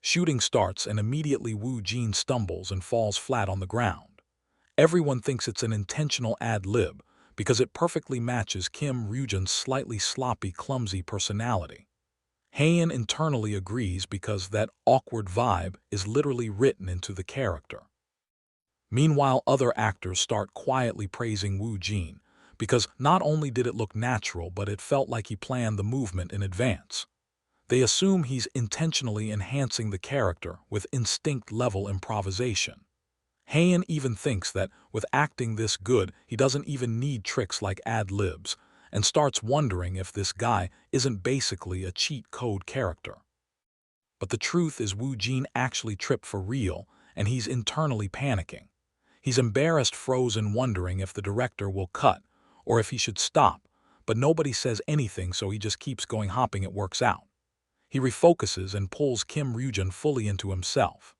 Shooting starts and immediately Woo Jin stumbles and falls flat on the ground. Everyone thinks it's an intentional ad-lib because it perfectly matches Kim Ryujin's slightly sloppy, clumsy personality. Haein internally agrees because that awkward vibe is literally written into the character. Meanwhile, other actors start quietly praising Woo Jin because not only did it look natural, but it felt like he planned the movement in advance. They assume he's intentionally enhancing the character with instinct-level improvisation. Haein even thinks that with acting this good, he doesn't even need tricks like ad-libs, and starts wondering if this guy isn't basically a cheat code character. But the truth is Woo Jin actually tripped for real, and he's internally panicking. He's embarrassed, frozen, wondering if the director will cut or if he should stop, but nobody says anything, so he just keeps going, hoping it works out. He refocuses and pulls Kim Ryujin fully into himself.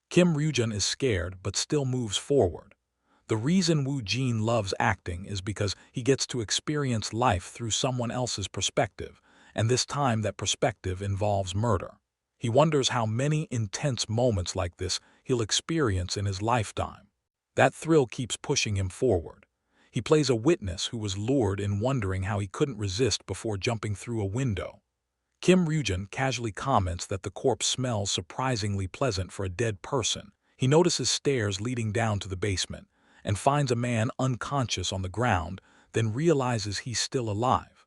Kim Ryujin is scared but still moves forward. The reason Woo Jin loves acting is because he gets to experience life through someone else's perspective, and this time that perspective involves murder. He wonders how many intense moments like this he'll experience in his lifetime. That thrill keeps pushing him forward. He plays a witness who was lured in, wondering how he couldn't resist before jumping through a window. Kim Ryujin casually comments that the corpse smells surprisingly pleasant for a dead person. He notices stairs leading down to the basement and finds a man unconscious on the ground, then realizes he's still alive.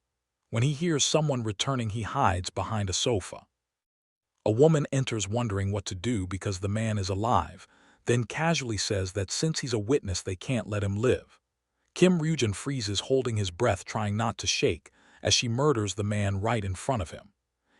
When he hears someone returning, he hides behind a sofa. A woman enters wondering what to do because the man is alive, then casually says that since he's a witness they can't let him live. Kim Ryujin freezes, holding his breath, trying not to shake, as she murders the man right in front of him.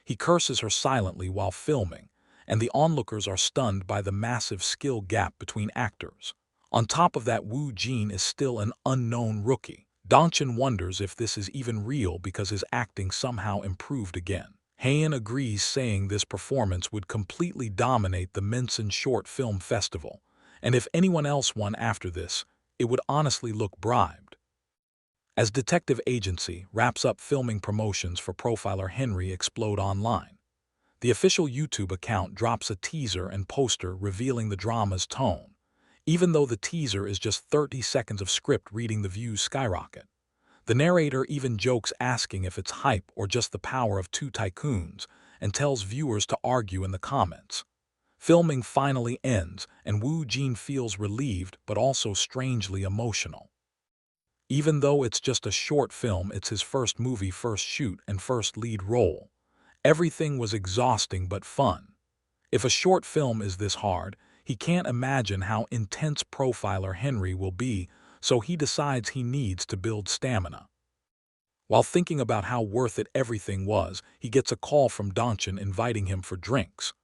He curses her silently while filming, and the onlookers are stunned by the massive skill gap between actors. On top of that, Woo Jin is still an unknown rookie. Donchin wonders if this is even real because his acting somehow improved again. Haein agrees, saying this performance would completely dominate the Mensen Short Film Festival, and if anyone else won after this, it would honestly look bribed. As Detective Agency wraps up filming, promotions for Profiler Henry explode online. The official YouTube account drops a teaser and poster revealing the drama's tone. Even though the teaser is just 30 seconds of script reading, the views skyrocket. The narrator even jokes, asking if it's hype or just the power of two tycoons, and tells viewers to argue in the comments. Filming finally ends, and Woo Jin feels relieved but also strangely emotional. Even though it's just a short film, it's his first movie, first shoot, and first lead role. Everything was exhausting but fun. If a short film is this hard, he can't imagine how intense Profiler Henry will be, so he decides he needs to build stamina. While thinking about how worth it everything was, he gets a call from Donchin inviting him for drinks.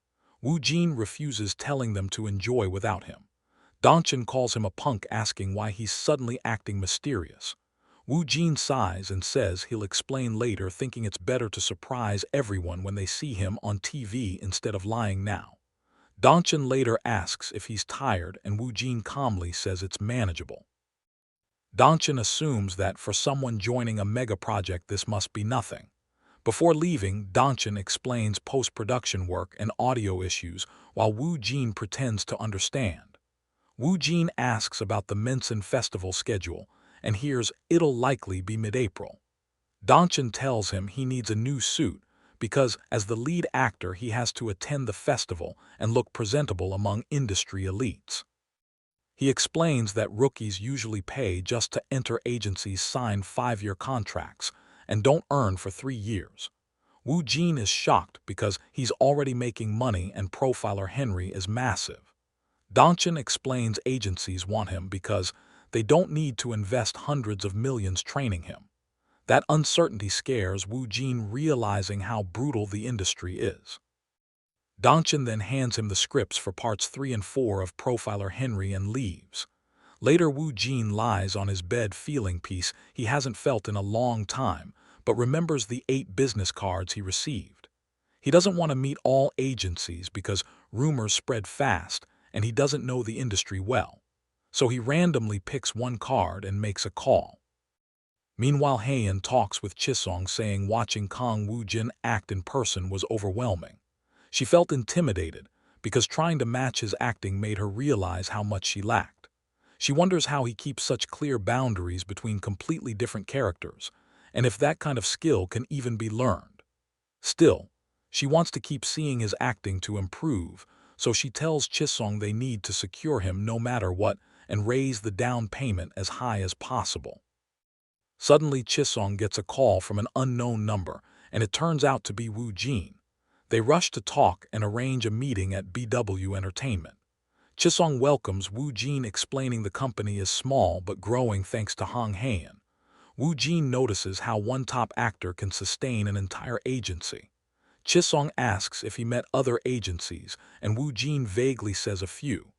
Woo Jin refuses, telling them to enjoy without him. Donchin calls him a punk, asking why he's suddenly acting mysterious. Woo Jin sighs and says he'll explain later, thinking it's better to surprise everyone when they see him on TV instead of lying now. Donchin later asks if he's tired, and Woo Jin calmly says it's manageable. Donchin assumes that for someone joining a mega project this must be nothing. Before leaving, Donchin explains post-production work and audio issues while Woo Jin pretends to understand. Woo Jin asks about the Mensen Festival schedule and hears it'll likely be mid-April. Donchin tells him he needs a new suit because, as the lead actor, he has to attend the festival and look presentable among industry elites. He explains that rookies usually pay just to enter, agencies sign 5-year contracts and don't earn for 3 years. Woo Jin is shocked because he's already making money and Profiler Henry is massive. Donchin explains agencies want him because they don't need to invest hundreds of millions training him. That uncertainty scares Woo Jin, realizing how brutal the industry is. Donchin then hands him the scripts for parts 3 and 4 of Profiler Henry and leaves. Later, Woo Jin lies on his bed feeling peace he hasn't felt in a long time, but remembers the 8 business cards he received. He doesn't want to meet all agencies because rumors spread fast and he doesn't know the industry well. So he randomly picks one card and makes a call. Meanwhile, Haein talks with Chisong, saying watching Kang Woo Jin act in person was overwhelming. She felt intimidated, because trying to match his acting made her realize how much she lacked. She wonders how he keeps such clear boundaries between completely different characters, and if that kind of skill can even be learned. Still, she wants to keep seeing his acting to improve, so she tells Chisong they need to secure him no matter what and raise the down payment as high as possible. Suddenly, Chisong gets a call from an unknown number, and it turns out to be Woo Jin. They rush to talk and arrange a meeting at BW Entertainment. Chisong welcomes Woo Jin, explaining the company is small but growing thanks to Hong Haen. Woo Jin notices how one top actor can sustain an entire agency. Chisong asks if he met other agencies, and Woo Jin vaguely says a few.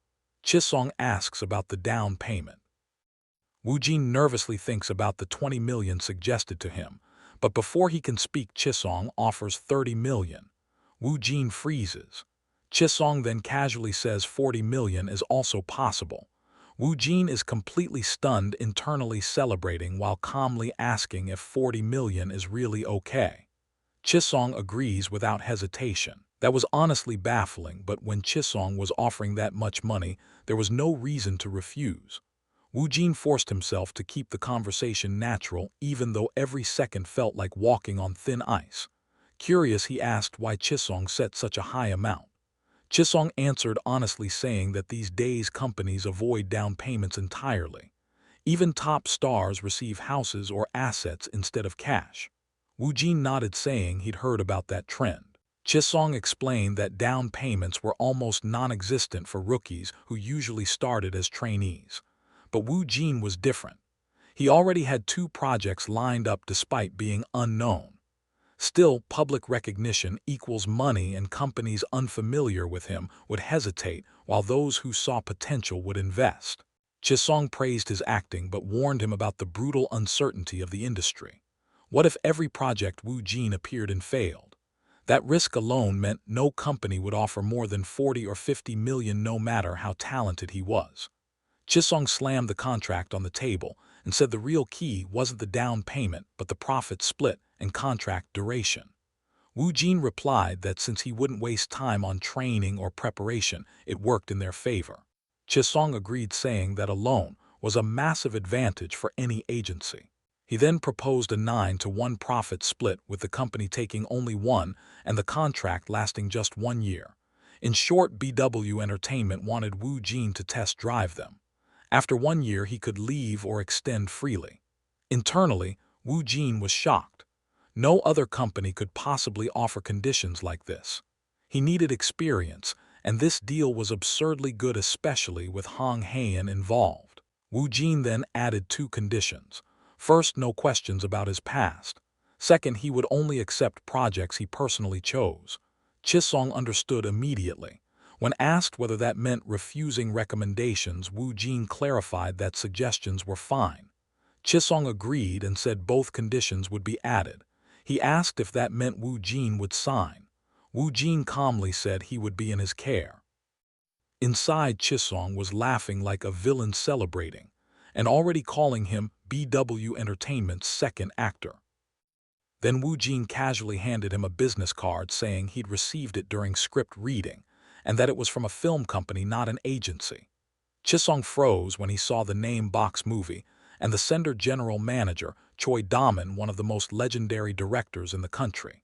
Chisong asks about the down payment. Woo Jin nervously thinks about the 20 million suggested to him, but before he can speak, Chisong offers 30 million. Woo Jin freezes. Chisong then casually says 40 million is also possible. Woo Jin is completely stunned, internally celebrating while calmly asking if 40 million is really okay. Chisong agrees without hesitation. That was honestly baffling, but when Chisong was offering that much money, there was no reason to refuse. Woo Jin forced himself to keep the conversation natural, even though every second felt like walking on thin ice. Curious, he asked why Chisong set such a high amount. Chisong answered honestly, saying that these days companies avoid down payments entirely. Even top stars receive houses or assets instead of cash. Woo Jin nodded, saying he'd heard about that trend. Chisong explained that down payments were almost non-existent for rookies who usually started as trainees. But Woo Jin was different. He already had 2 projects lined up despite being unknown. Still, public recognition equals money, and companies unfamiliar with him would hesitate, while those who saw potential would invest. Chisong praised his acting but warned him about the brutal uncertainty of the industry. What if every project Woo Jin appeared in failed? That risk alone meant no company would offer more than 40 or 50 million no matter how talented he was. Chisong slammed the contract on the table and said the real key wasn't the down payment but the profit split and contract duration. Woo Jin replied that since he wouldn't waste time on training or preparation, it worked in their favor. Chisong agreed, saying that alone was a massive advantage for any agency. He then proposed a 9-to-1 profit split, with the company taking only 1 and the contract lasting just 1 year. In short, BW Entertainment wanted Woo Jin to test drive them. After 1 year, he could leave or extend freely. Internally, Woo Jin was shocked. No other company could possibly offer conditions like this. He needed experience, and this deal was absurdly good, especially with Hong Haen involved. Woo Jin then added 2 conditions. First, no questions about his past. Second, he would only accept projects he personally chose. Chisong understood immediately. When asked whether that meant refusing recommendations, Woo Jin clarified that suggestions were fine. Chisong agreed and said both conditions would be added. He asked if that meant Woo Jin would sign. Woo Jin calmly said he would be in his care. Inside, Chisong was laughing like a villain, celebrating, and already calling him BW Entertainment's second actor. Then Woo Jin casually handed him a business card, saying he'd received it during script reading, and that it was from a film company, not an agency. Chisong froze when he saw the name Box Movie and the sender general manager, Choi Daman, one of the most legendary directors in the country.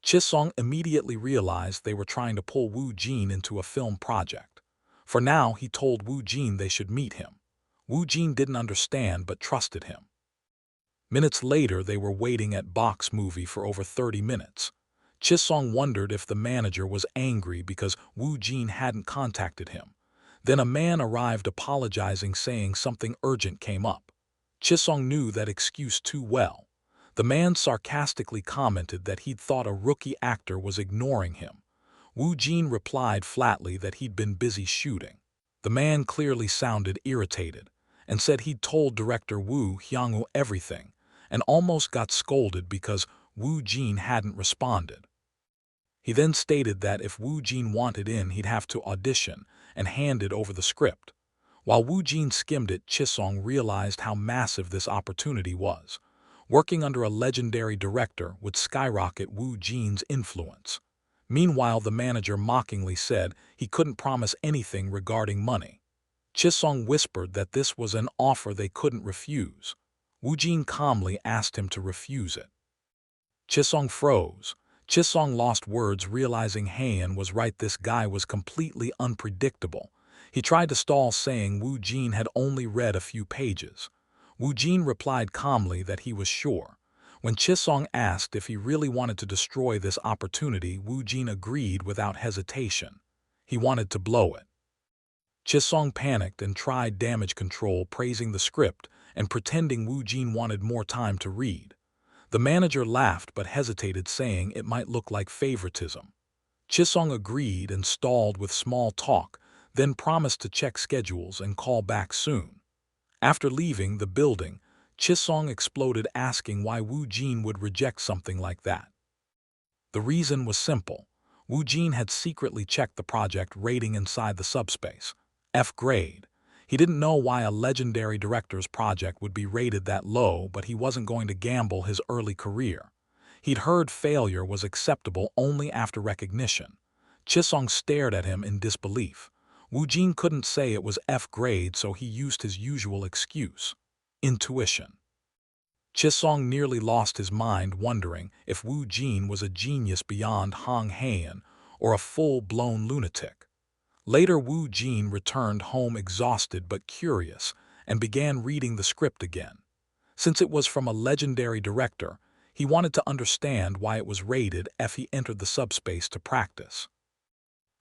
Chisong immediately realized they were trying to pull Woo Jin into a film project. For now, he told Woo Jin they should meet him. Woo Jin didn't understand but trusted him. Minutes later, they were waiting at Box Movie for over 30 minutes. Chisong wondered if the manager was angry because Woo Jin hadn't contacted him. Then a man arrived apologizing, saying something urgent came up. Chisong knew that excuse too well. The man sarcastically commented that he'd thought a rookie actor was ignoring him. Woo Jin replied flatly that he'd been busy shooting. The man clearly sounded irritated and said he'd told director Woo Hyung-woo everything, and almost got scolded because Woo Jin hadn't responded. He then stated that if Woo Jin wanted in, he'd have to audition and handed over the script. While Woo Jin skimmed it, Chisong realized how massive this opportunity was. Working under a legendary director would skyrocket Woo Jin's influence. Meanwhile, the manager mockingly said he couldn't promise anything regarding money. Chisong whispered that this was an offer they couldn't refuse. Wu Jin calmly asked him to refuse it. Chisong froze. Chisong lost words, realizing Heian was right. This guy was completely unpredictable. He tried to stall, saying Wu Jin had only read a few pages. Wu Jin replied calmly that he was sure. When Chisong asked if he really wanted to destroy this opportunity, Wu Jin agreed without hesitation. He wanted to blow it. Chisong panicked and tried damage control, praising the script and pretending Wu Jin wanted more time to read. The manager laughed but hesitated, saying it might look like favoritism. Chisong agreed and stalled with small talk, then promised to check schedules and call back soon. After leaving the building, Chisong exploded, asking why Wu Jin would reject something like that. The reason was simple. Wu Jin had secretly checked the project rating inside the subspace. F grade. He didn't know why a legendary director's project would be rated that low, but he wasn't going to gamble his early career. He'd heard failure was acceptable only after recognition. Chisong stared at him in disbelief. Wu Jin couldn't say it was F grade, so he used his usual excuse. Intuition. Chisong nearly lost his mind, wondering if Wu Jin was a genius beyond Hong Heian or a full-blown lunatic. Later, Wu Jin returned home exhausted but curious and began reading the script again. Since it was from a legendary director, he wanted to understand why it was rated F. He entered the subspace to practice.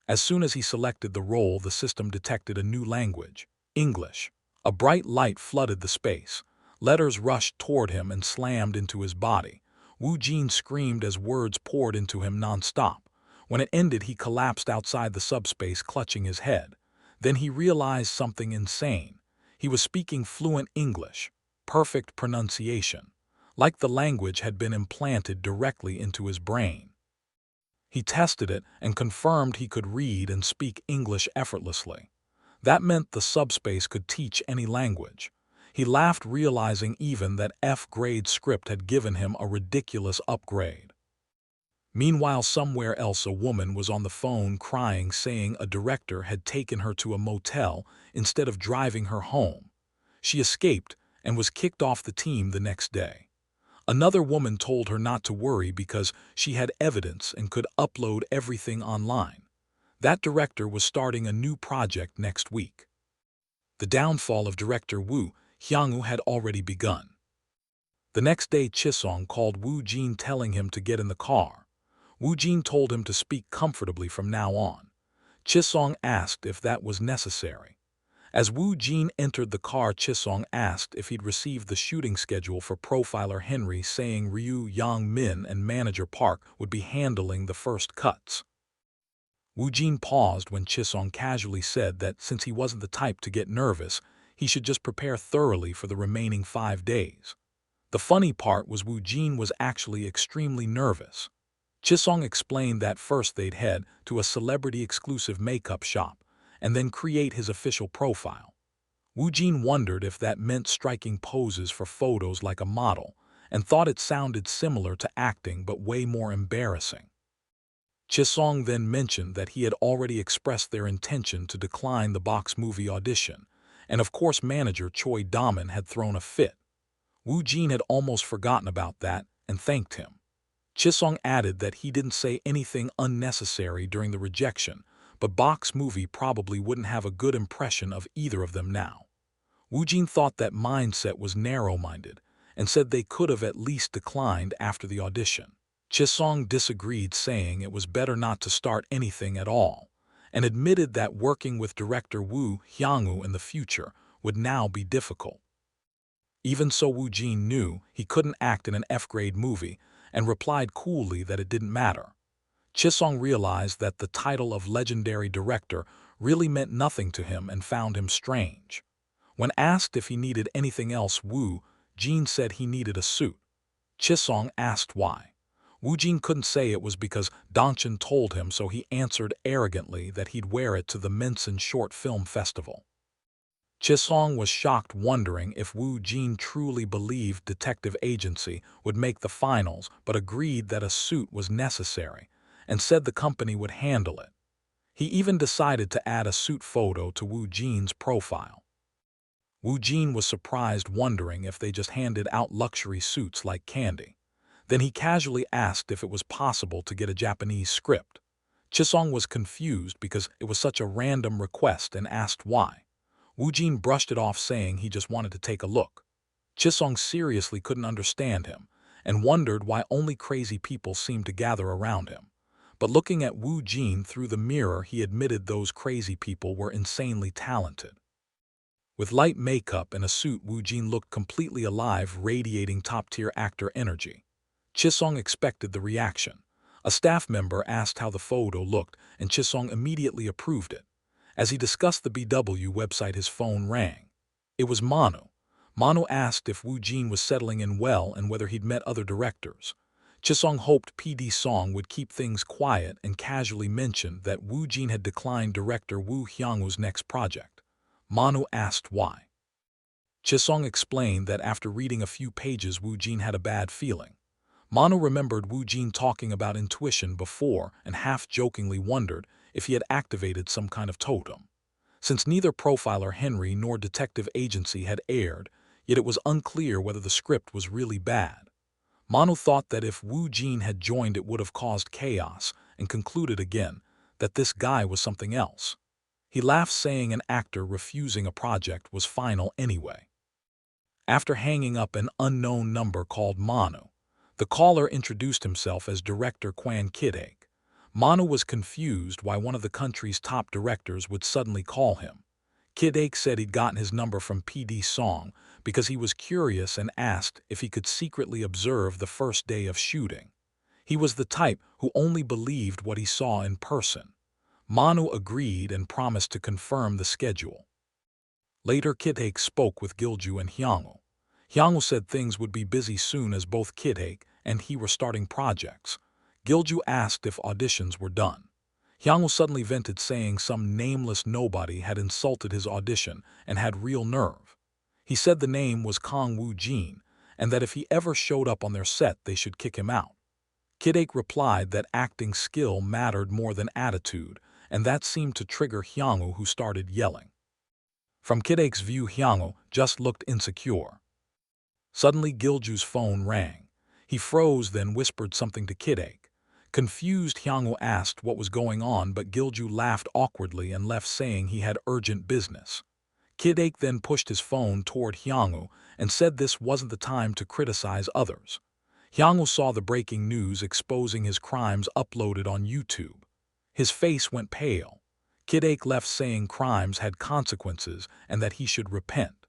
As soon as he selected the role, the system detected a new language, English. A bright light flooded the space. Letters rushed toward him and slammed into his body. Wu Jin screamed as words poured into him non-stop. When it ended, he collapsed outside the subspace, clutching his head. Then he realized something insane. He was speaking fluent English, perfect pronunciation, like the language had been implanted directly into his brain. He tested it and confirmed he could read and speak English effortlessly. That meant the subspace could teach any language. He laughed, realizing even that F-grade script had given him a ridiculous upgrade. Meanwhile, somewhere else, a woman was on the phone crying, saying a director had taken her to a motel instead of driving her home. She escaped and was kicked off the team the next day. Another woman told her not to worry because she had evidence and could upload everything online. That director was starting a new project next week. The downfall of director Wu Hyangwoo had already begun. The next day, Chisong called Wu Jin, telling him to get in the car. Wu Jin told him to speak comfortably from now on. Chisong asked if that was necessary. As Wu Jin entered the car, Chisong asked if he'd received the shooting schedule for profiler Henry, saying Ryu Yang Min and manager Park would be handling the first cuts. Wu Jin paused when Chisong casually said that since he wasn't the type to get nervous, he should just prepare thoroughly for the remaining 5 days. The funny part was Wu Jin was actually extremely nervous. Chisong explained that first they'd head to a celebrity-exclusive makeup shop and then create his official profile. Wu Jin wondered if that meant striking poses for photos like a model and thought it sounded similar to acting but way more embarrassing. Chisong then mentioned that he had already expressed their intention to decline the box movie audition, and of course manager Choi Daman had thrown a fit. Wu Jin had almost forgotten about that and thanked him. Chisong added that he didn't say anything unnecessary during the rejection, but box movie probably wouldn't have a good impression of either of them now. Wu Jin thought that mindset was narrow-minded and said they could have at least declined after the audition. Chisong disagreed, saying it was better not to start anything at all, and admitted that working with director Wu Hyangwoo in the future would now be difficult. Even so, Wu Jin knew he couldn't act in an F-grade movie and replied coolly that it didn't matter. Chisong realized that the title of legendary director really meant nothing to him and found him strange. When asked if he needed anything else, Wu Jin said he needed a suit. Chisong asked why. Wu Jin couldn't say it was because Dongchen told him, so he answered arrogantly that he'd wear it to the Mensen Short Film Festival. Chisong was shocked, wondering if Wu Jin truly believed detective agency would make the finals, but agreed that a suit was necessary and said the company would handle it. He even decided to add a suit photo to Woo Jin's profile. Woo Jin was surprised, wondering if they just handed out luxury suits like candy. Then he casually asked if it was possible to get a Japanese script. Chisong was confused because it was such a random request and asked why. Woo Jin brushed it off, saying he just wanted to take a look. Chisong seriously couldn't understand him and wondered why only crazy people seemed to gather around him. But looking at Woo Jin through the mirror, he admitted those crazy people were insanely talented. With light makeup and a suit, Woo Jin looked completely alive, radiating top-tier actor energy. Chisong expected the reaction. A staff member asked how the photo looked, and Chisong immediately approved it. As he discussed the BW website, his phone rang. It was Manu. Manu asked if Woo Jin was settling in well and whether he'd met other directors. Chisong hoped PD Song would keep things quiet and casually mentioned that Woo Jin had declined director Woo Hyung-woo's next project. Manu asked why. Chisong explained that after reading a few pages, Woo Jin had a bad feeling. Manu remembered Woo Jin talking about intuition before and half-jokingly wondered if he had activated some kind of totem. Since neither Profiler Henry nor Detective Agency had aired, yet it was unclear whether the script was really bad. Manu thought that if Woo Jin had joined, it would have caused chaos, and concluded again that this guy was something else. He laughed, saying an actor refusing a project was final anyway. After hanging up, an unknown number called Manu. The caller introduced himself as director Kwan Kid-aik. Manu was confused why one of the country's top directors would suddenly call him. Kid-aik said he'd gotten his number from PD Song because he was curious and asked if he could secretly observe the first day of shooting. He was the type who only believed what he saw in person. Manu agreed and promised to confirm the schedule. Later, Kid-aik spoke with Gilju and Hyung-woo. Hyung-woo said things would be busy soon as both Kid-aik and he were starting projects. Gilju asked if auditions were done. Hyung-woo suddenly vented, saying some nameless nobody had insulted his audition and had real nerve. He said the name was Kang Woo Jin, and that if he ever showed up on their set, they should kick him out. Kid-aik replied that acting skill mattered more than attitude, and that seemed to trigger Hyung-woo, who started yelling. From Kid-aik's view, Hyung-woo just looked insecure. Suddenly, Gilju's phone rang. He froze, then whispered something to Kid-aik. Confused, Hyung-woo asked what was going on, but Gilju laughed awkwardly and left, saying he had urgent business. Kid-aik then pushed his phone toward Hyung-woo and said this wasn't the time to criticize others. Hyung-woo saw the breaking news exposing his crimes uploaded on YouTube. His face went pale. Kid-aik left, saying crimes had consequences and that he should repent.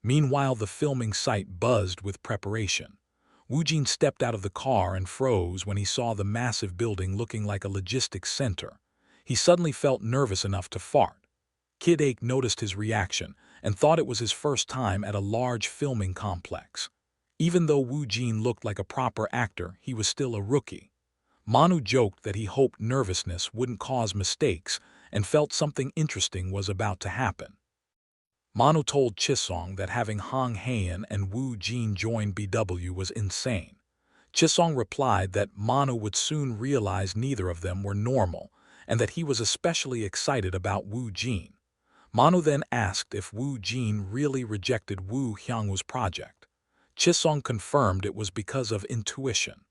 Meanwhile, the filming site buzzed with preparation. Woo Jin stepped out of the car and froze when he saw the massive building looking like a logistics center. He suddenly felt nervous enough to fart. Kid-aik noticed his reaction and thought it was his first time at a large filming complex. Even though Woo Jin looked like a proper actor, he was still a rookie. Manu joked that he hoped nervousness wouldn't cause mistakes and felt something interesting was about to happen. Manu told Chisong that having Hong Haein and Woo Jin join BW was insane. Chisong replied that Manu would soon realize neither of them were normal and that he was especially excited about Woo Jin. Manu then asked if Woo Jin really rejected Woo Hyung-woo's project. Chisong confirmed it was because of intuition.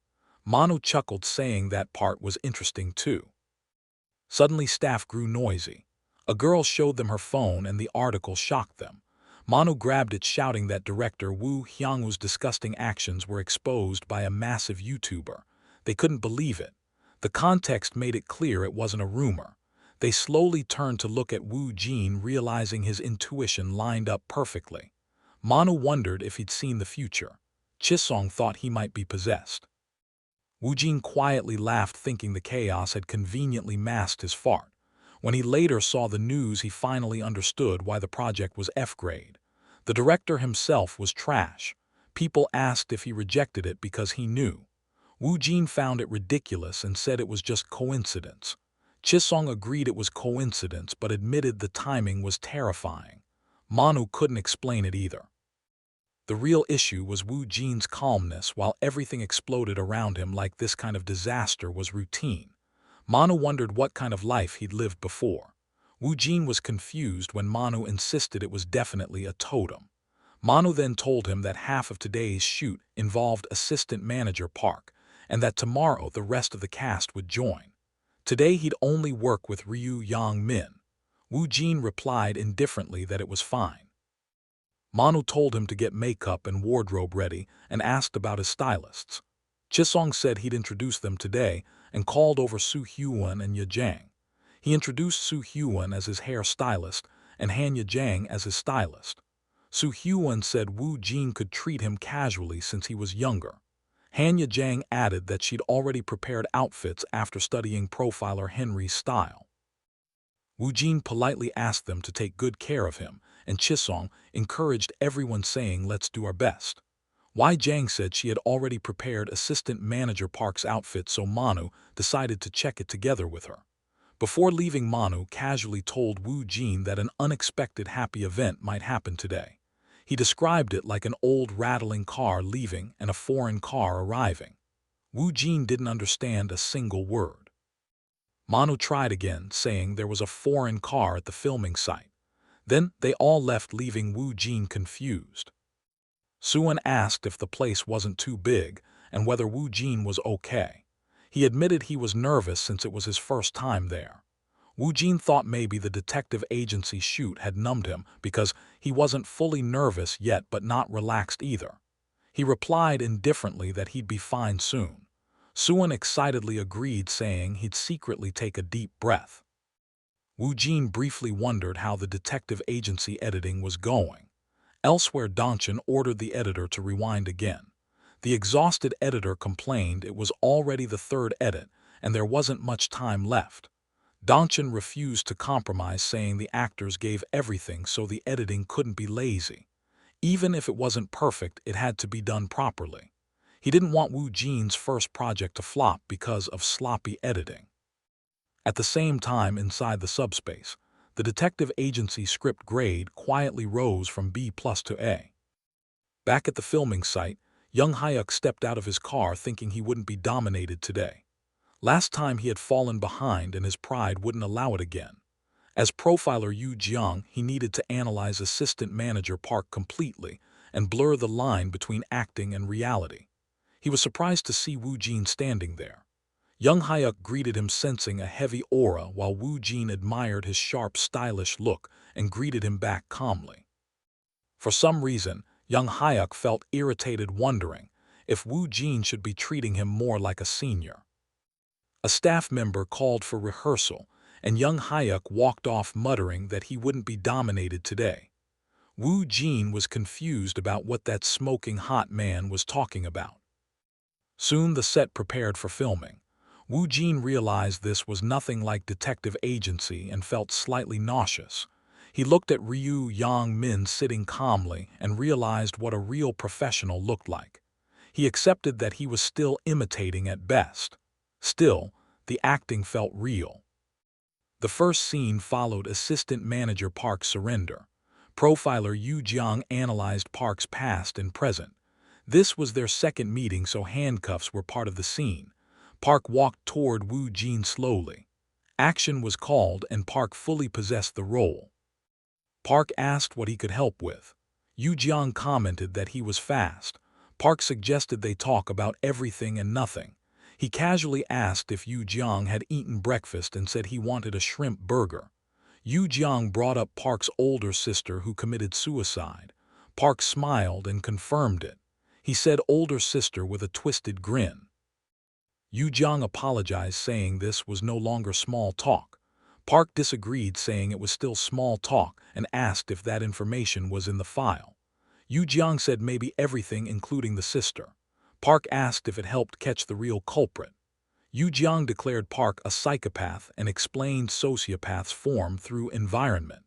Manu chuckled, saying that part was interesting too. Suddenly, staff grew noisy. A girl showed them her phone and the article shocked them. Manu grabbed it, shouting that director Woo Hyung-woo's disgusting actions were exposed by a massive YouTuber. They couldn't believe it. The context made it clear it wasn't a rumor. They slowly turned to look at Woo Jin, realizing his intuition lined up perfectly. Manu wondered if he'd seen the future. Chisong thought he might be possessed. Woo Jin quietly laughed, thinking the chaos had conveniently masked his fart. When he later saw the news, he finally understood why the project was F-grade. The director himself was trash. People asked if he rejected it because he knew. Woo Jin found it ridiculous and said it was just coincidence. Chisong agreed it was coincidence, but admitted the timing was terrifying. Manu couldn't explain it either. The real issue was Wu Jin's calmness while everything exploded around him like this kind of disaster was routine. Manu wondered what kind of life he'd lived before. Wu Jin was confused when Manu insisted it was definitely a totem. Manu then told him that half of today's shoot involved assistant manager Park, and that tomorrow the rest of the cast would join. Today he'd only work with Ryu Yang Min. Wu Jin replied indifferently that it was fine. Manu told him to get makeup and wardrobe ready and asked about his stylists. Chisong said he'd introduce them today and called over Su Hyun and Ye Jiang. He introduced Su Hyun as his hair stylist and Han Ye Jiang as his stylist. Su Hyun said Wu Jin could treat him casually since he was younger. Han Ye Jiang added that she'd already prepared outfits after studying profiler Henry's style. Wu Jin politely asked them to take good care of him, and Chisong encouraged everyone saying let's do our best. Wei Jiang said she had already prepared assistant manager Park's outfit, so Manu decided to check it together with her. Before leaving, Manu casually told Wu Jin that an unexpected happy event might happen today. He described it like an old rattling car leaving and a foreign car arriving. Wu Jin didn't understand a single word. Manu tried again, saying there was a foreign car at the filming site. Then they all left, leaving Wu Jin confused. Suan asked if the place wasn't too big and whether Wu Jin was okay. He admitted he was nervous since it was his first time there. Wu Jin thought maybe the detective agency shoot had numbed him because he wasn't fully nervous yet but not relaxed either. He replied indifferently that he'd be fine soon. Suan excitedly agreed, saying he'd secretly take a deep breath. Wu Jin briefly wondered how the detective agency editing was going. Elsewhere, Danchan ordered the editor to rewind again. The exhausted editor complained it was already the third edit and there wasn't much time left. Danchan refused to compromise, saying the actors gave everything so the editing couldn't be lazy. Even if it wasn't perfect, it had to be done properly. He didn't want Wu Jin's first project to flop because of sloppy editing. At the same time, inside the subspace, the detective agency script grade quietly rose from B+ to A. Back at the filming site, young Hyuk stepped out of his car thinking he wouldn't be dominated today. Last time he had fallen behind and his pride wouldn't allow it again. As profiler Yu Jiang, he needed to analyze assistant manager Park completely and blur the line between acting and reality. He was surprised to see Wu Jin standing there. Young Hyuk greeted him, sensing a heavy aura, while Wu Jin admired his sharp, stylish look and greeted him back calmly. For some reason, young Hyuk felt irritated, wondering if Wu Jin should be treating him more like a senior. A staff member called for rehearsal, and young Hyuk walked off muttering that he wouldn't be dominated today. Wu Jin was confused about what that smoking hot man was talking about. Soon the set prepared for filming. Wu Jin realized this was nothing like detective agency and felt slightly nauseous. He looked at Ryu Yang Min sitting calmly and realized what a real professional looked like. He accepted that he was still imitating at best. Still, the acting felt real. The first scene followed assistant manager Park's surrender. Profiler Yu Jiang analyzed Park's past and present. This was their second meeting, so handcuffs were part of the scene. Park walked toward Wu Jin slowly. Action was called and Park fully possessed the role. Park asked what he could help with. Yu Jiang commented that he was fast. Park suggested they talk about everything and nothing. He casually asked if Yu Jiang had eaten breakfast and said he wanted a shrimp burger. Yu Jiang brought up Park's older sister who committed suicide. Park smiled and confirmed it. He said older sister with a twisted grin. Yu Jiang apologized, saying this was no longer small talk. Park disagreed, saying it was still small talk, and asked if that information was in the file. Yu Jiang said maybe everything, including the sister. Park asked if it helped catch the real culprit. Yu Jiang declared Park a psychopath and explained sociopaths form through environment.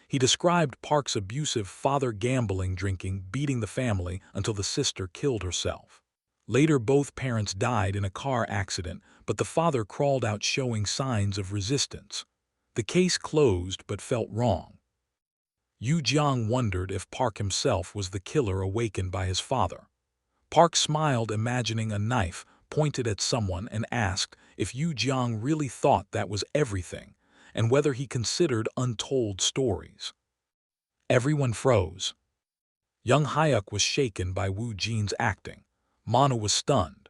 He described Park's abusive father, gambling, drinking, beating the family until the sister killed herself. Later, both parents died in a car accident, but the father crawled out showing signs of resistance. The case closed but felt wrong. Yu Jiang wondered if Park himself was the killer awakened by his father. Park smiled, imagining a knife pointed at someone, and asked if Yu Jiang really thought that was everything, and whether he considered untold stories. Everyone froze. Young Hyuk was shaken by Wu Jin's acting. Manu was stunned.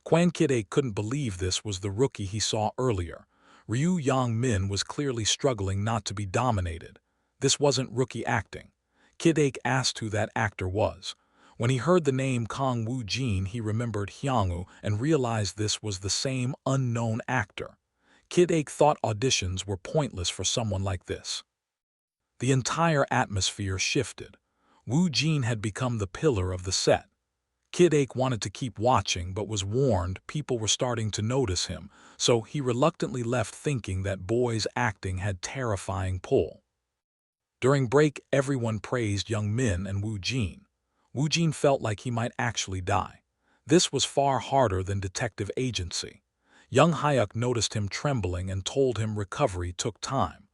Quan Kide couldn't believe this was the rookie he saw earlier. Ryu Yang Min was clearly struggling not to be dominated. This wasn't rookie acting. Kide asked who that actor was. When he heard the name Kong Wu Jin, he remembered Hyangwoo and realized this was the same unknown actor. Kide thought auditions were pointless for someone like this. The entire atmosphere shifted. Wu Jin had become the pillar of the set. Kid Ake wanted to keep watching but was warned people were starting to notice him, so he reluctantly left, thinking that boy's acting had terrifying pull. During break, everyone praised Young Min and Wu Jin. Wu Jin felt like he might actually die. This was far harder than detective agency. Young Hyuk noticed him trembling and told him recovery took time.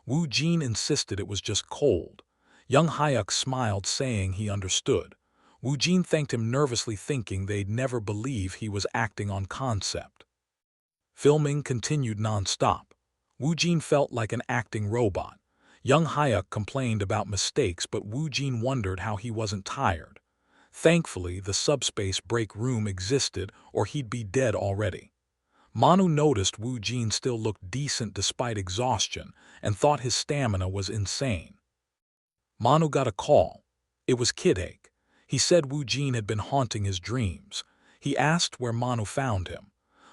Wu Jin insisted it was just cold. Young Hyuk smiled, saying he understood. Wu Jin thanked him nervously, thinking they'd never believe he was acting on concept. Filming continued non-stop. Wu Jin felt like an acting robot. Young Hyuk complained about mistakes, but Wu Jin wondered how he wasn't tired. Thankfully, the subspace break room existed, or he'd be dead already. Manu noticed Wu Jin still looked decent despite exhaustion and thought his stamina was insane. Manu got a call. It was Kid Ake. He said Wu Jin had been haunting his dreams. He asked where Manu found him.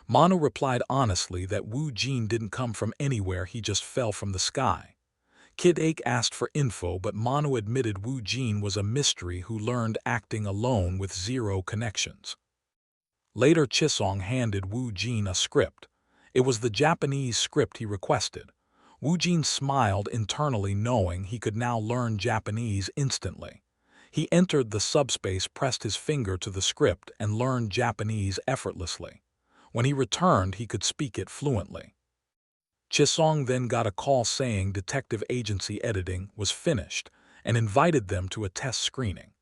Manu replied honestly that Wu Jin didn't come from anywhere, he just fell from the sky. Kid Ake asked for info, but Manu admitted Wu Jin was a mystery who learned acting alone with zero connections. Later, Chisong handed Wu Jin a script. It was the Japanese script he requested. Wu Jin smiled internally, knowing he could now learn Japanese instantly. He entered the subspace, pressed his finger to the script, and learned Japanese effortlessly. When he returned, he could speak it fluently. Chisong then got a call saying detective agency editing was finished and invited them to a test screening.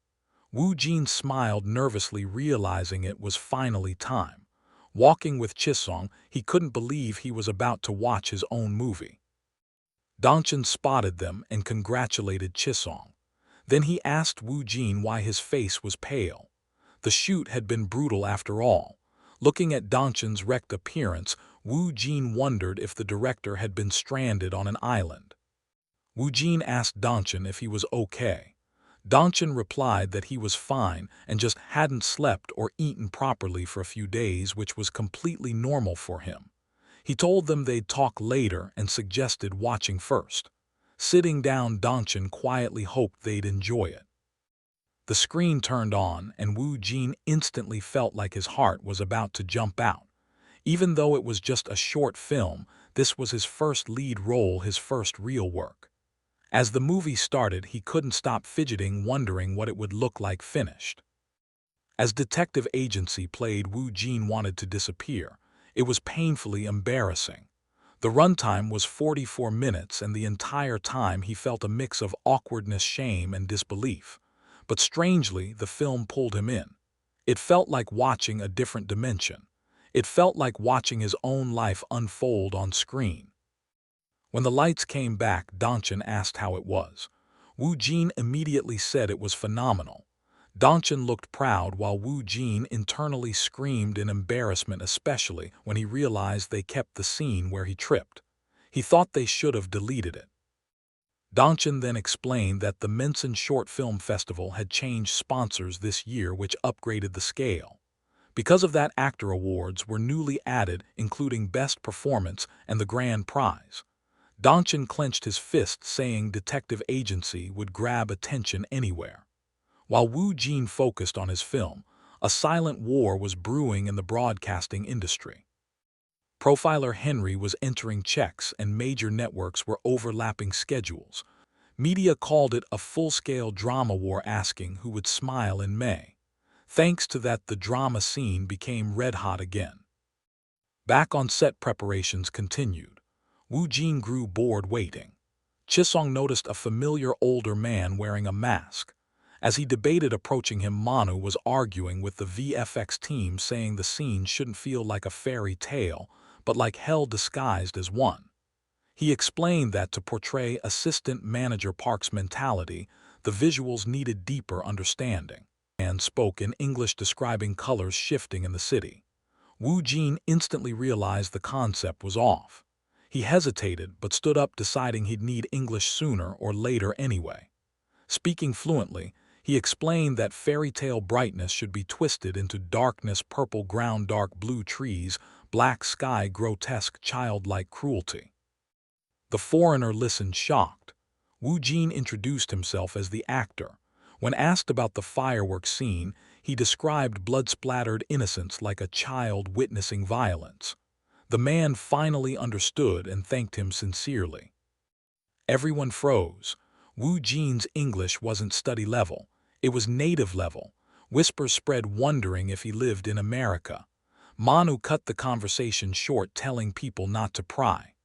Wu Jin smiled nervously, realizing it was finally time. Walking with Chisong, he couldn't believe he was about to watch his own movie. Dongchen spotted them and congratulated Chisong. Then he asked Wu Jin why his face was pale. The shoot had been brutal after all. Looking at Dongchen's wrecked appearance, Wu Jin wondered if the director had been stranded on an island. Wu Jin asked Dongchen if he was okay. Dongchen replied that he was fine and just hadn't slept or eaten properly for a few days, which was completely normal for him. He told them they'd talk later and suggested watching first. Sitting down, Dongchen quietly hoped they'd enjoy it. The screen turned on, and Wu Jin instantly felt like his heart was about to jump out. Even though it was just a short film, this was his first lead role, his first real work. As the movie started, he couldn't stop fidgeting, wondering what it would look like finished. As detective agency played, Wu Jin wanted to disappear. It was painfully embarrassing. The runtime was 44 minutes, and the entire time he felt a mix of awkwardness, shame, and disbelief. But strangely, the film pulled him in. It felt like watching a different dimension. It felt like watching his own life unfold on screen. When the lights came back, Dongchen asked how it was. Wu Jin immediately said it was phenomenal. Dongchen looked proud while Wu Jin internally screamed in embarrassment, especially when he realized they kept the scene where he tripped. He thought they should have deleted it. Dongchen then explained that the Mensen Short Film Festival had changed sponsors this year, which upgraded the scale. Because of that, actor awards were newly added, including Best Performance and the Grand Prize. Dongchen clenched his fist, saying detective agency would grab attention anywhere. While Wu Jin focused on his film, a silent war was brewing in the broadcasting industry. Profiler Henry was entering checks, and major networks were overlapping schedules. Media called it a full-scale drama war, asking who would smile in May. Thanks to that, the drama scene became red-hot again. Back on set, preparations continued. Wu Jin grew bored waiting. Chisong noticed a familiar older man wearing a mask. As he debated approaching him, Manu was arguing with the VFX team, saying the scene shouldn't feel like a fairy tale, but like hell disguised as one. He explained that to portray assistant manager Park's mentality, the visuals needed deeper understanding. And spoke in English, describing colors shifting in the city. Wu Jin instantly realized the concept was off. He hesitated but stood up, deciding he'd need English sooner or later anyway. Speaking fluently, he explained that fairy tale brightness should be twisted into darkness, purple ground, dark blue trees, black sky, grotesque, childlike cruelty. The foreigner listened, shocked. Wu Jin introduced himself as the actor. When asked about the fireworks scene, he described blood-splattered innocence like a child witnessing violence. The man finally understood and thanked him sincerely. Everyone froze. Wu Jin's English wasn't study level, it was native level. Whispers spread, wondering if he lived in America. Manu cut the conversation short, telling people not to pry.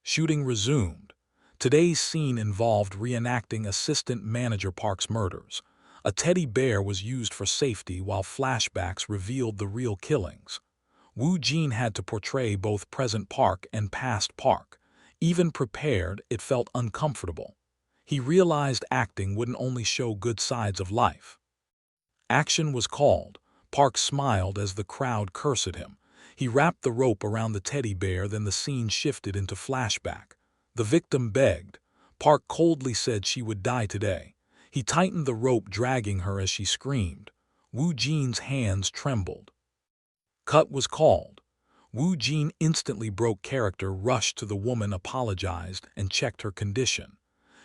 Shooting resumed. Today's scene involved reenacting assistant manager Park's murders. A teddy bear was used for safety while flashbacks revealed the real killings. Wu Jin had to portray both present Park and past Park. Even prepared, it felt uncomfortable. He realized acting wouldn't only show good sides of life. Action was called. Park smiled as the crowd cursed him. He wrapped the rope around the teddy bear, then the scene shifted into flashback. The victim begged. Park coldly said she would die today. He tightened the rope, dragging her as she screamed. Wu Jin's hands trembled. Cut was called. Wu Jin instantly broke character, rushed to the woman, apologized, and checked her condition.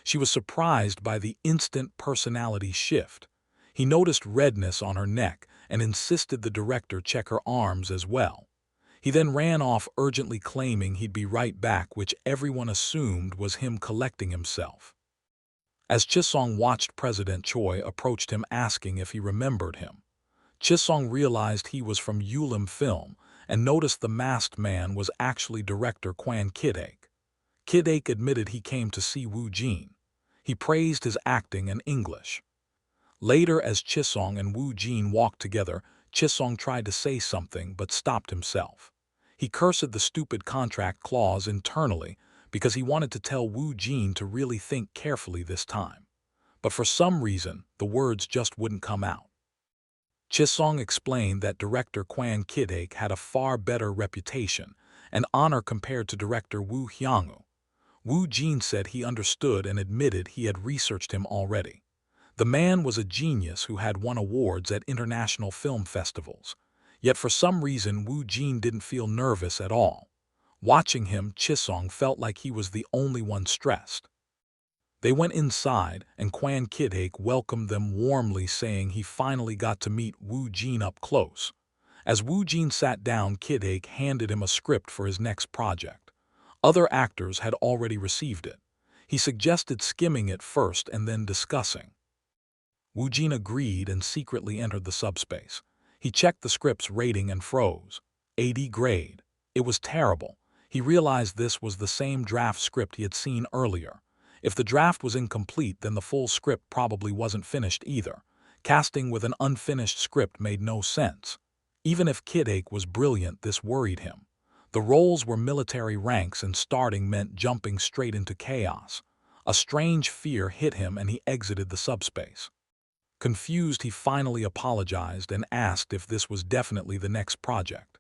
She was surprised by the instant personality shift. He noticed redness on her neck and insisted the director check her arms as well. He then ran off, urgently claiming he'd be right back, which everyone assumed was him collecting himself. As Chisong watched, President Choi approached him, asking if he remembered him. Chisong realized he was from Yulim Film and noticed the masked man was actually director Kwan Kid-aek. Kid-aek admitted he came to see Wu Jin. He praised his acting and English. Later, as Chisong and Wu Jin walked together, Chisong tried to say something but stopped himself. He cursed the stupid contract clause internally because he wanted to tell Wu Jin to really think carefully this time. But for some reason, the words just wouldn't come out. Chisong explained that director Kwan Kid-aek had a far better reputation and honor compared to director Woo Hyung-woo. Wu Jin said he understood and admitted he had researched him already. The man was a genius who had won awards at international film festivals. Yet for some reason Wu Jin didn't feel nervous at all. Watching him, Chisong felt like he was the only one stressed. They went inside, and Kwan Kid-aek welcomed them warmly, saying he finally got to meet Wu Jin up close. As Wu Jin sat down, Kid-aek handed him a script for his next project. Other actors had already received it. He suggested skimming it first and then discussing. Wu Jin agreed and secretly entered the subspace. He checked the script's rating and froze. 80 grade. It was terrible. He realized this was the same draft script he had seen earlier. If the draft was incomplete, then the full script probably wasn't finished either. Casting with an unfinished script made no sense. Even if Kid-aek was brilliant, this worried him. The roles were military ranks, and starting meant jumping straight into chaos. A strange fear hit him and he exited the subspace. Confused, he finally apologized and asked if this was definitely the next project.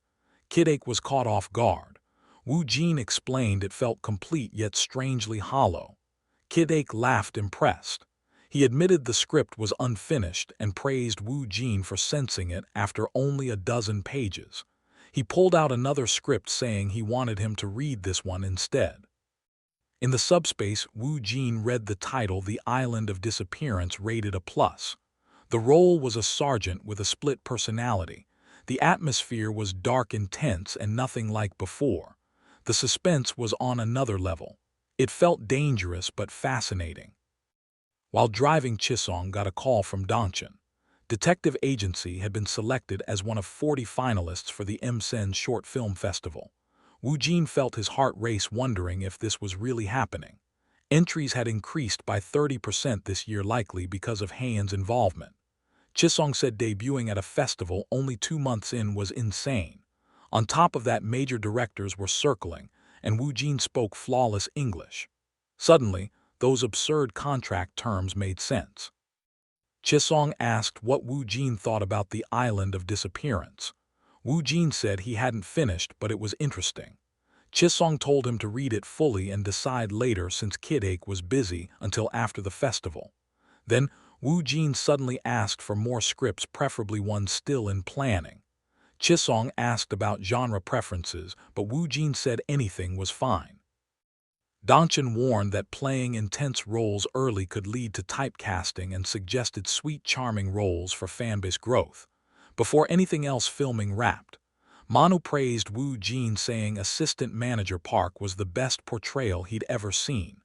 Kid-aek was caught off guard. Wu Jin explained it felt complete yet strangely hollow. Kid-aek laughed, impressed. He admitted the script was unfinished and praised Wu Jin for sensing it after only a dozen pages. He pulled out another script, saying he wanted him to read this one instead. In the subspace, Wu Jin read the title, The Island of Disappearance, rated A+. The role was a sergeant with a split personality. The atmosphere was dark, intense, and nothing like before. The suspense was on another level. It felt dangerous but fascinating. While driving, Chisong got a call from Dongcheon. Detective Agency had been selected as one of 40 finalists for the Emsen Short Film Festival. Wu Jin felt his heart race, wondering if this was really happening. Entries had increased by 30% this year, likely because of Haeun's involvement. Chisong said debuting at a festival only 2 months in was insane. On top of that, major directors were circling, and Woo Jin spoke flawless English. Suddenly, those absurd contract terms made sense. Chisong asked what Woo Jin thought about the Island of Disappearance. Woo Jin said he hadn't finished, but it was interesting. Chisong told him to read it fully and decide later since Kid Ake was busy until after the festival. Then, Woo Jin suddenly asked for more scripts, preferably ones still in planning. Chisong asked about genre preferences, but Woo Jin said anything was fine. Donchin warned that playing intense roles early could lead to typecasting and suggested sweet, charming roles for fanbase growth. Before anything else, filming wrapped. Manu praised Woo Jin, saying Assistant Manager Park was the best portrayal he'd ever seen.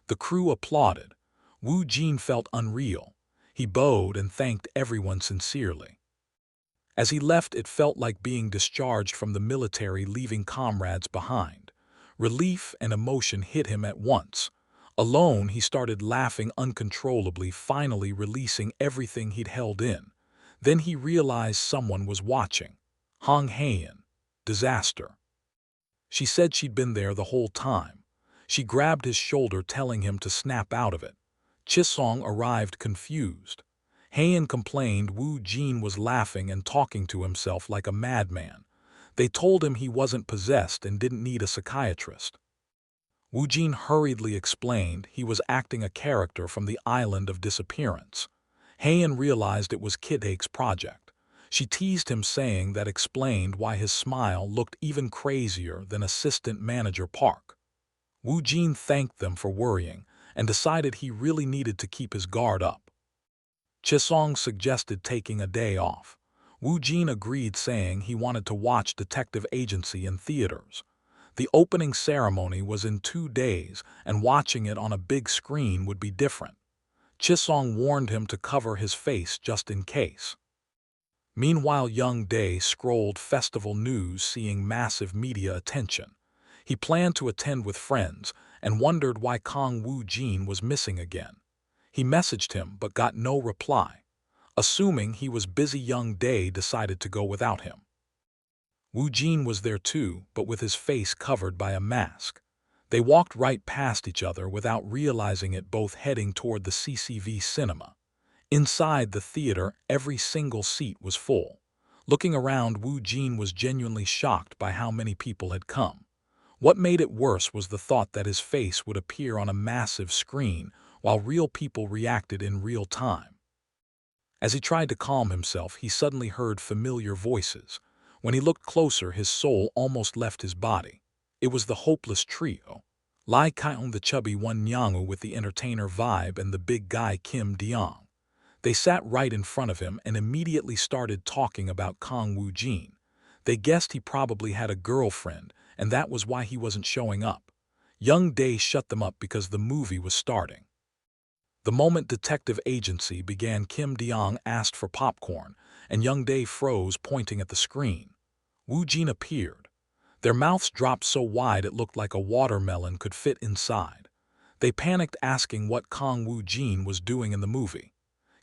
The crew applauded. Woo Jin felt unreal. He bowed and thanked everyone sincerely. As he left, it felt like being discharged from the military, leaving comrades behind. Relief and emotion hit him at once. Alone, he started laughing uncontrollably, finally releasing everything he'd held in. Then he realized someone was watching. Hong Haeun. Disaster. She said she'd been there the whole time. She grabbed his shoulder, telling him to snap out of it. Chisong arrived confused. Haeun complained Woo Jin was laughing and talking to himself like a madman. They told him he wasn't possessed and didn't need a psychiatrist. Woo Jin hurriedly explained he was acting a character from the Island of Disappearance. Haeun realized it was Kid Ake's project. She teased him, saying that explained why his smile looked even crazier than Assistant Manager Park. Woo Jin thanked them for worrying and decided he really needed to keep his guard up. Chisong suggested taking a day off. Woo Jin agreed, saying he wanted to watch Detective Agency in theaters. The opening ceremony was in 2 days, and watching it on a big screen would be different. Chisong warned him to cover his face just in case. Meanwhile, Young Dae scrolled festival news, seeing massive media attention. He planned to attend with friends and wondered why Kang Woo Jin was missing again. He messaged him but got no reply. Assuming he was busy, Young Dae decided to go without him. Woo Jin was there too, but with his face covered by a mask. They walked right past each other without realizing it, both heading toward the CCV cinema. Inside the theater, every single seat was full. Looking around, Woo Jin was genuinely shocked by how many people had come. What made it worse was the thought that his face would appear on a massive screen while real people reacted in real time. As he tried to calm himself, he suddenly heard familiar voices. When he looked closer, his soul almost left his body. It was the hopeless trio. Lai Kaung, the chubby one, Nyangwoo with the entertainer vibe, and the big guy Kim Deong. They sat right in front of him and immediately started talking about Kang Woo Jin. They guessed he probably had a girlfriend, and that was why he wasn't showing up. Young Dae shut them up because the movie was starting. The moment Detective Agency began, Kim Deong asked for popcorn, and Young Dae froze, pointing at the screen. Woo Jin appeared. Their mouths dropped so wide it looked like a watermelon could fit inside. They panicked, asking what Kang Woo Jin was doing in the movie.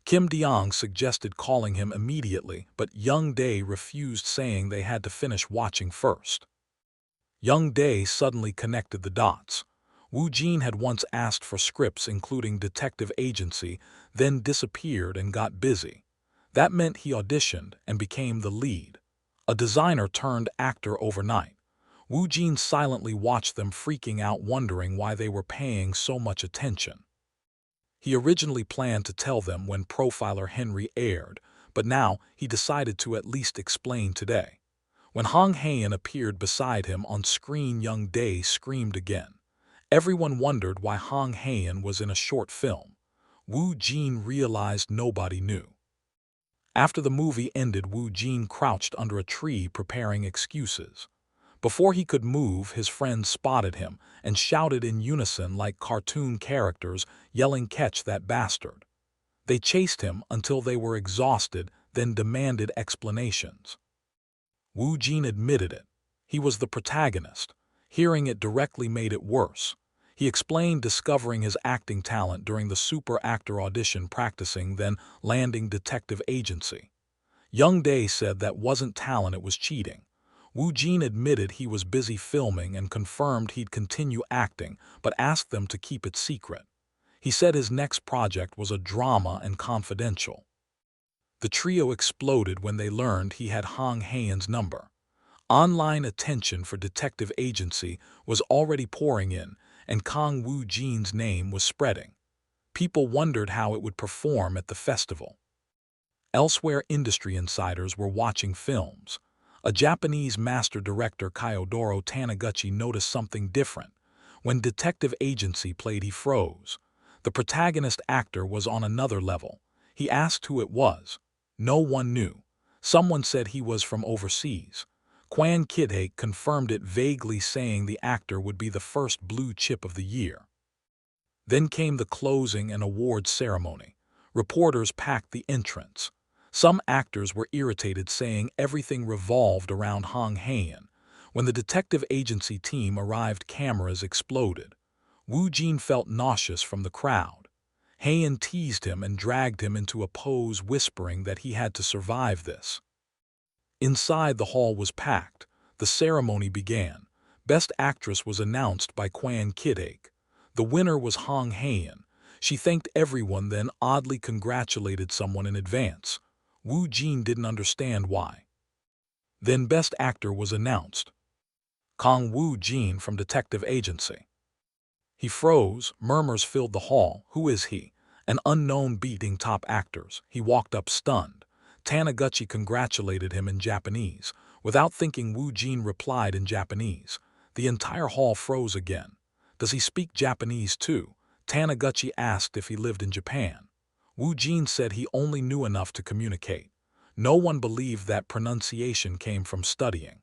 Kim Deong suggested calling him immediately, but Young Dae refused, saying they had to finish watching first. Young Dae suddenly connected the dots. Woo Jin had once asked for scripts including Detective Agency, then disappeared and got busy. That meant he auditioned and became the lead. A designer turned actor overnight. Woo Jin silently watched them, freaking out, wondering why they were paying so much attention. He originally planned to tell them when Profiler Henry aired, but now he decided to at least explain today. When Hong Haeun appeared beside him on screen, Young Dae screamed again. Everyone wondered why Hong Haeun was in a short film. Woo Jin realized nobody knew. After the movie ended, Woo Jin crouched under a tree preparing excuses. Before he could move, his friends spotted him and shouted in unison like cartoon characters, yelling, "Catch that bastard!" They chased him until they were exhausted, then demanded explanations. Woo Jin admitted it. He was the protagonist. Hearing it directly made it worse. He explained discovering his acting talent during the super actor audition practicing, then landing detective agency. Young Dae said that wasn't talent, it was cheating. Woo Jin admitted he was busy filming and confirmed he'd continue acting, but asked them to keep it secret. He said his next project was a drama and confidential. The trio exploded when they learned he had Hong Haeun's number. Online attention for detective agency was already pouring in, and Kang Woo Jin's name was spreading. People wondered how it would perform at the festival. Elsewhere, industry insiders were watching films. A Japanese master director, Kyodoro Taniguchi, noticed something different. When detective agency played, he froze. The protagonist actor was on another level. He asked who it was. No one knew. Someone said he was from overseas. Kwan Kidhae confirmed it vaguely, saying the actor would be the first blue chip of the year. Then came the closing and awards ceremony. Reporters packed the entrance. Some actors were irritated, saying everything revolved around Hong Haeun. When the detective agency team arrived, cameras exploded. Woo Jin felt nauseous from the crowd. Haeun teased him and dragged him into a pose, whispering that he had to survive this. Inside, the hall was packed. The ceremony began. Best Actress was announced by Kwan Kidhae. The winner was Hong Haeun. She thanked everyone, then oddly congratulated someone in advance. Woo Jin didn't understand why. Then Best Actor was announced. Kang Woo Jin from Detective Agency. He froze, murmurs filled the hall. Who is he? An unknown, beating top actors. He walked up stunned. Taniguchi congratulated him in Japanese. Without thinking, Woo Jin replied in Japanese. The entire hall froze again. Does he speak Japanese too? Taniguchi asked if he lived in Japan. Woo Jin said he only knew enough to communicate. No one believed that pronunciation came from studying.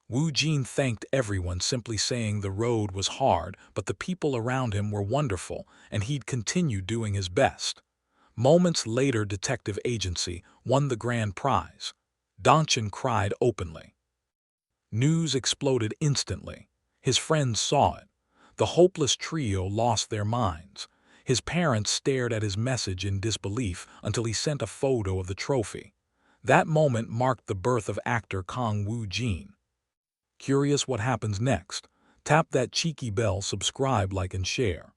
Woo Jin thanked everyone, simply saying the road was hard, but the people around him were wonderful, and he'd continue doing his best. Moments later, Detective Agency won the grand prize. Donchin cried openly. News exploded instantly. His friends saw it. The hopeless trio lost their minds. His parents stared at his message in disbelief until he sent a photo of the trophy. That moment marked the birth of actor Kang Woo Jin. Curious what happens next? Tap that cheeky bell, subscribe, like, and share.